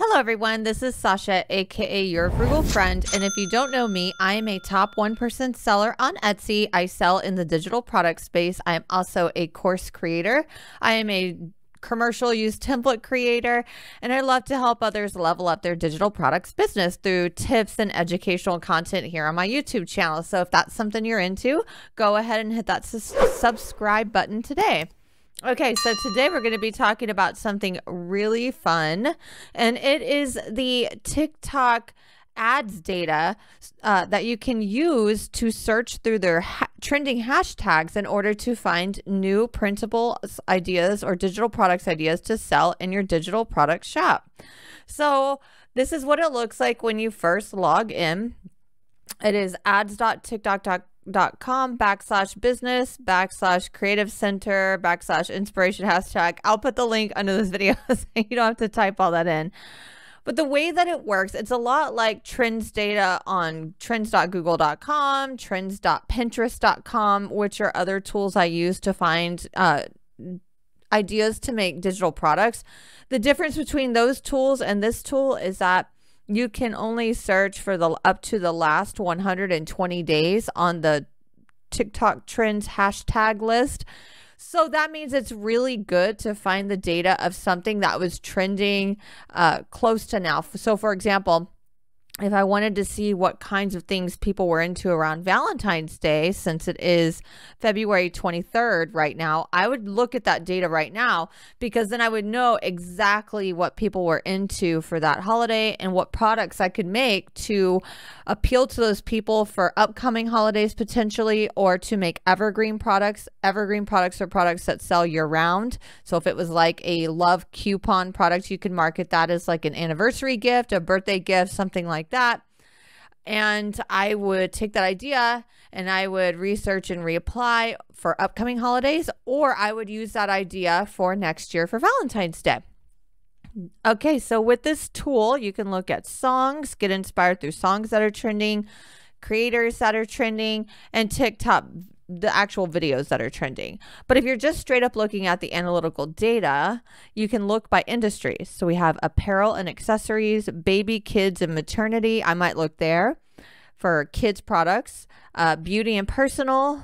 Hello everyone, this is Sasha, aka Your Frugal Friend, and if you don't know me, I am a top 1% seller on Etsy. I sell in the digital product space. I am also a course creator. I am a commercial use template creator, and I love to help others level up their digital products business through tips and educational content here on my YouTube channel. So if that's something you're into, go ahead and hit that subscribe button today. Okay, so today we're going to be talking about something really fun, and it is the TikTok ads data that you can use to search through their trending hashtags in order to find new printable ideas or digital products ideas to sell in your digital product shop. So this is what it looks like when you first log in. It is ads.tiktok.com/business/creative center/inspiration hashtag. I'll put the link under this video so you don't have to type all that in. But the way that it works, it's a lot like trends data on trends.google.com, trends.pinterest.com, which are other tools I use to find ideas to make digital products. The difference between those tools and this tool is that you can only search for the up to the last 120 days on the TikTok trends hashtag list. So that means it's really good to find the data of something that was trending close to now. So for example, if I wanted to see what kinds of things people were into around Valentine's Day, since it is February 23rd right now, I would look at that data right now, because then I would know exactly what people were into for that holiday and what products I could make to appeal to those people for upcoming holidays potentially, or to make evergreen products. Evergreen products are products that sell year round. So if it was like a love coupon product, you could market that as like an anniversary gift, a birthday gift, something like that. And I would take that idea and I would research and reapply for upcoming holidays, or I would use that idea for next year for Valentine's Day. Okay, so with this tool, you can look at songs, get inspired through songs that are trending, creators that are trending, and TikTok, the actual videos that are trending. But if you're just straight up looking at the analytical data, you can look by industry. So we have apparel and accessories, baby, kids, and maternity. I might look there for kids products, beauty and personal,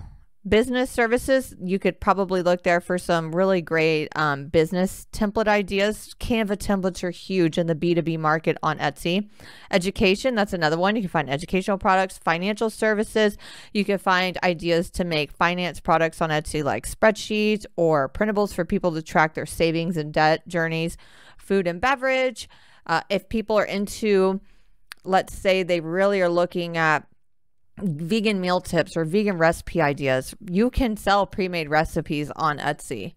business services. You could probably look there for some really great business template ideas. Canva templates are huge in the B2B market on Etsy. Education, that's another one. You can find educational products. Financial services, you can find ideas to make finance products on Etsy, like spreadsheets or printables for people to track their savings and debt journeys. Food and beverage, if people are into, let's say they really are looking at vegan meal tips or vegan recipe ideas, you can sell pre-made recipes on Etsy.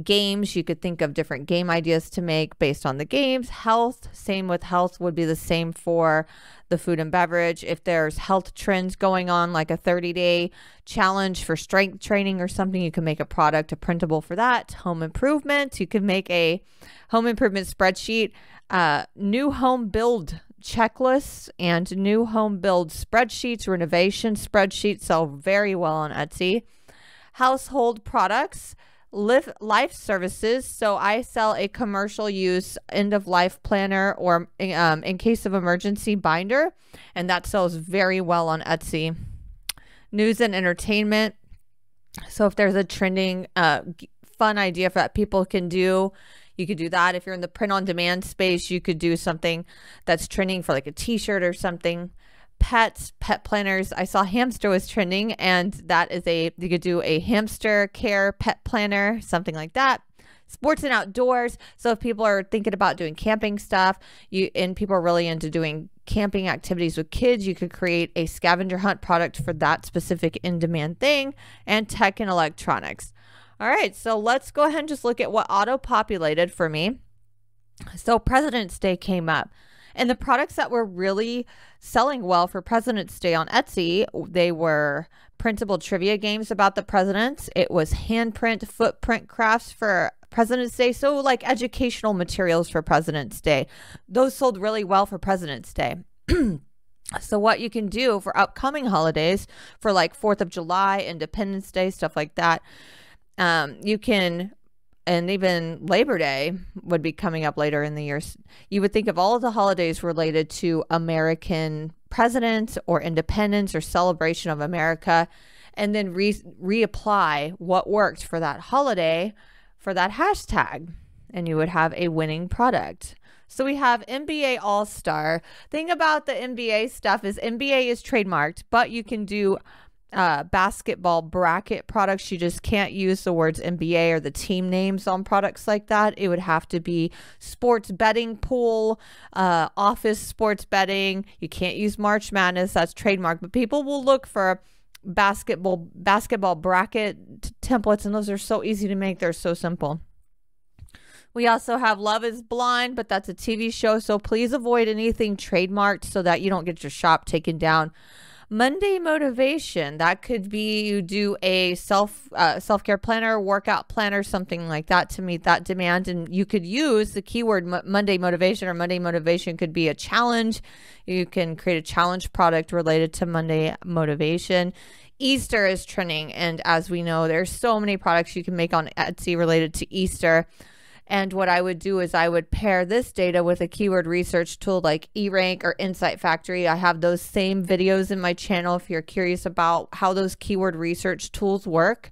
Games, you could think of different game ideas to make based on the games. Health, same with health, would be the same for the food and beverage. If there's health trends going on, like a 30-day challenge for strength training or something, you can make a product, a printable for that. Home improvement, you can make a home improvement spreadsheet. New home build checklists and new home build spreadsheets, renovation spreadsheets sell very well on Etsy. Household products, life services. So I sell a commercial use end of life planner, or in case of emergency binder, and that sells very well on Etsy. News and entertainment. So if there's a trending fun idea that people can do, you could do that. If you're in the print on demand space, you could do something that's trending for like a t-shirt or something. Pets, pet planners. I saw hamster was trending, and that is you could do a hamster care pet planner, something like that. Sports and outdoors. So if people are thinking about doing camping stuff, and people are really into doing camping activities with kids, you could create a scavenger hunt product for that specific in-demand thing. And tech and electronics. All right, so let's go ahead and just look at what auto-populated for me. So President's Day came up, and the products that were really selling well for President's Day on Etsy, they were printable trivia games about the presidents. It was handprint, footprint crafts for President's Day, so like educational materials for President's Day. Those sold really well for President's Day. So what you can do for upcoming holidays, for like 4th of July, Independence Day, stuff like that, you can and even Labor Day would be coming up later in the year. You would think of all of the holidays related to American presidents or independence or celebration of America, and then reapply what worked for that holiday for that hashtag, and you would have a winning product. So we have NBA All-Star. Thing about the NBA stuff is NBA is trademarked, but you can do basketball bracket products. You just can't use the words NBA or the team names on products like that. It would have to be sports betting pool, office sports betting. You can't use March Madness. That's trademarked, but people will look for basketball bracket templates, and those are so easy to make. They're so simple. We also have Love is Blind, but that's a TV show, so please avoid anything trademarked so that you don't get your shop taken down. Monday Motivation, that could be you do a self-care planner, workout planner, something like that to meet that demand. And you could use the keyword Monday Motivation, or Monday Motivation could be a challenge. You can create a challenge product related to Monday Motivation. Easter is trending, and as we know, there's so many products you can make on Etsy related to Easter. And what I would do is I would pair this data with a keyword research tool like eRank or Insight Factory. I have those same videos in my channel if you're curious about how those keyword research tools work.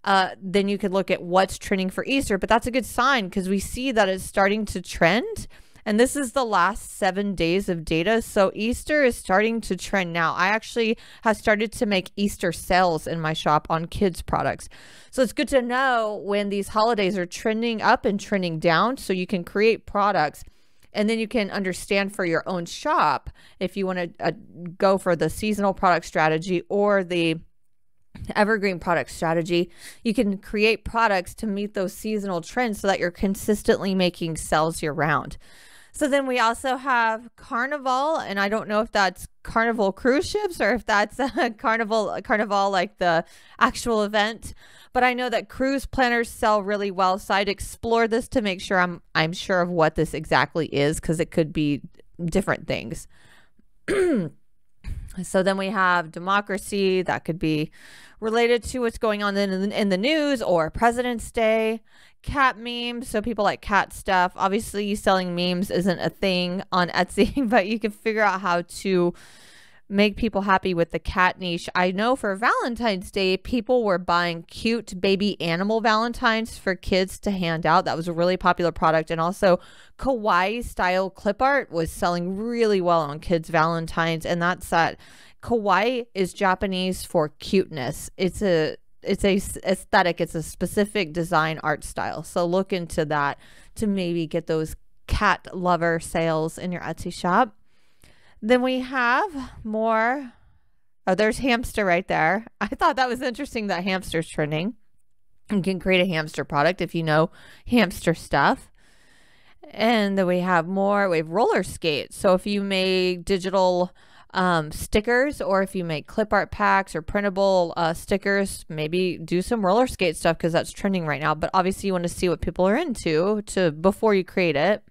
Then you could look at what's trending for Easter. But that's a good sign because we see that it's starting to trend. And this is the last 7 days of data. So Easter is starting to trend now. I actually have started to make Easter sales in my shop on kids products. So it's good to know when these holidays are trending up and trending down, so you can create products and then you can understand for your own shop if you want to go for the seasonal product strategy or the evergreen product strategy. You can create products to meet those seasonal trends so that you're consistently making sales year round. So then we also have Carnival, and I don't know if that's Carnival cruise ships or if that's Carnival like the actual event, but I know that cruise planners sell really well. So I'd explore this to make sure I'm sure of what this exactly is, because it could be different things. So then we have democracy, that could be related to what's going on in the news or President's Day. Cat memes, so people like cat stuff. Obviously selling memes isn't a thing on Etsy, but you can figure out how to make people happy with the cat niche. I know for Valentine's Day, people were buying cute baby animal valentines for kids to hand out. That was a really popular product. And also kawaii style clip art was selling really well on kids' Valentines. And that's that. Kawaii is Japanese for cuteness. It's a aesthetic. It's a specific design art style. So look into that to maybe get those cat lover sales in your Etsy shop. Then we have more. Oh, there's hamster right there. I thought that was interesting that hamster's trending. You can create a hamster product if you know hamster stuff. And then we have more. We have roller skates. So if you make digital stickers, or if you make clip art packs or printable stickers, maybe do some roller skate stuff because that's trending right now. But obviously you want to see what people are into before you create it.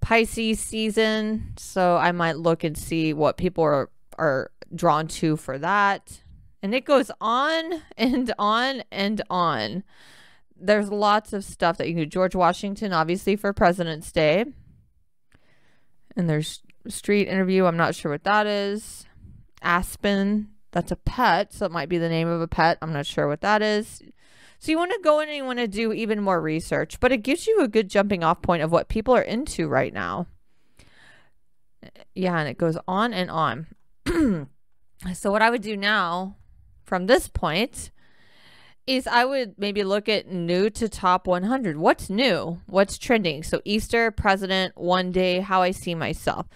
Pisces season, so I might look and see what people are drawn to for that. And it goes on and on and on. There's lots of stuff that you can do. George Washington, obviously, for President's Day. And there's street interview. I'm not sure what that is. Aspen, that's a pet, so it might be the name of a pet. I'm not sure what that is. So you want to go in and you want to do even more research, but it gives you a good jumping off point of what people are into right now. Yeah, and it goes on and on. So what I would do now from this point is I would maybe look at new to top 100. What's new? What's trending? So Easter, President, One Day, How I See Myself.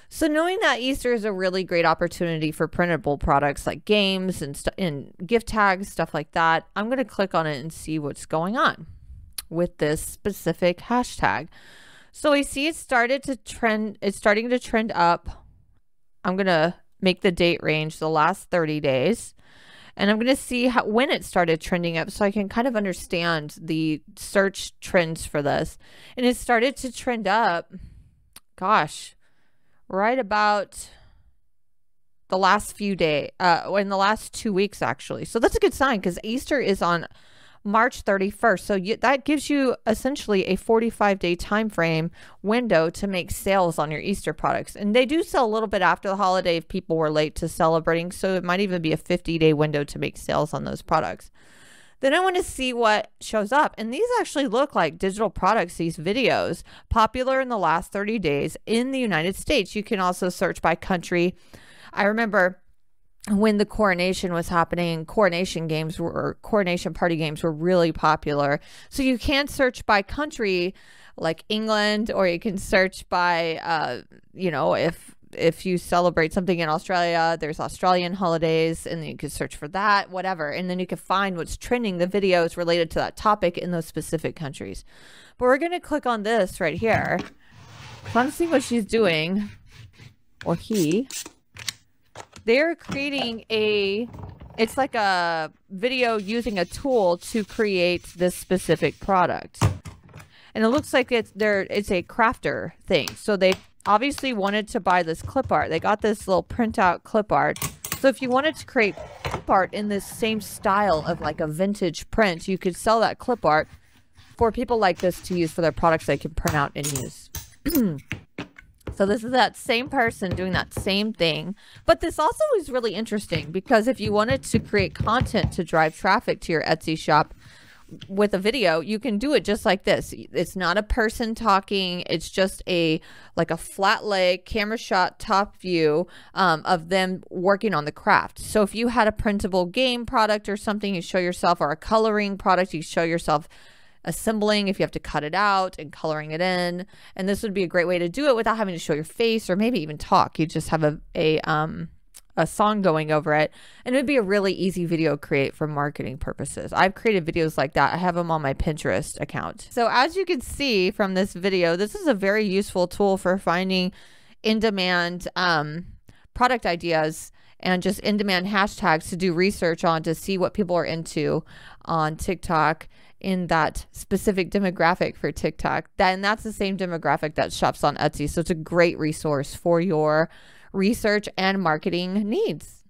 So knowing that Easter is a really great opportunity for printable products like games and gift tags, stuff like that, I'm going to click on it and see what's going on with this specific hashtag. So we see it started to trend. It's starting to trend up. I'm going to make the date range the last 30 days. And I'm going to see when it started trending up so I can kind of understand the search trends for this. And it started to trend up, gosh, right about the last few days, in the last 2 weeks, actually. So that's a good sign because Easter is on March 31st. So that gives you essentially a 45-day time frame window to make sales on your Easter products. And they do sell a little bit after the holiday if people were late to celebrating. So it might even be a 50-day window to make sales on those products. Then I want to see what shows up. And these actually look like digital products, these videos, popular in the last 30 days in the United States. You can also search by country. I remember when the coronation was happening, coronation party games were really popular. So you can search by country like England, or you can search by, you know, if you celebrate something in Australia, there's Australian holidays, and then you can search for that, whatever. And then you can find what's trending, the videos related to that topic in those specific countries. But we're going to click on this right here. So I'm seeing what she's doing, or he. They're creating it's like a video using a tool to create this specific product. And it looks like it's a crafter thing. So they obviously wanted to buy this clip art. They got this little printout clip art. So if you wanted to create clip art in this same style of like a vintage print, you could sell that clip art for people like this to use for their products they can print out and use. So this is that same person doing that same thing. But this also is really interesting because if you wanted to create content to drive traffic to your Etsy shop with a video, you can do it just like this. It's not a person talking. It's just like a flat lay camera shot top view of them working on the craft. So if you had a printable game product or something, you show yourself, or a coloring product, you show yourself assembling if you have to cut it out and coloring it in. And this would be a great way to do it without having to show your face or maybe even talk. You just have a song going over it, and it would be a really easy video to create for marketing purposes. I've created videos like that. I have them on my Pinterest account. So as you can see from this video, this is a very useful tool for finding in-demand product ideas and just in-demand hashtags to do research on, to see what people are into on TikTok in that specific demographic for TikTok. And that's the same demographic that shops on Etsy. So it's a great resource for your research and marketing needs.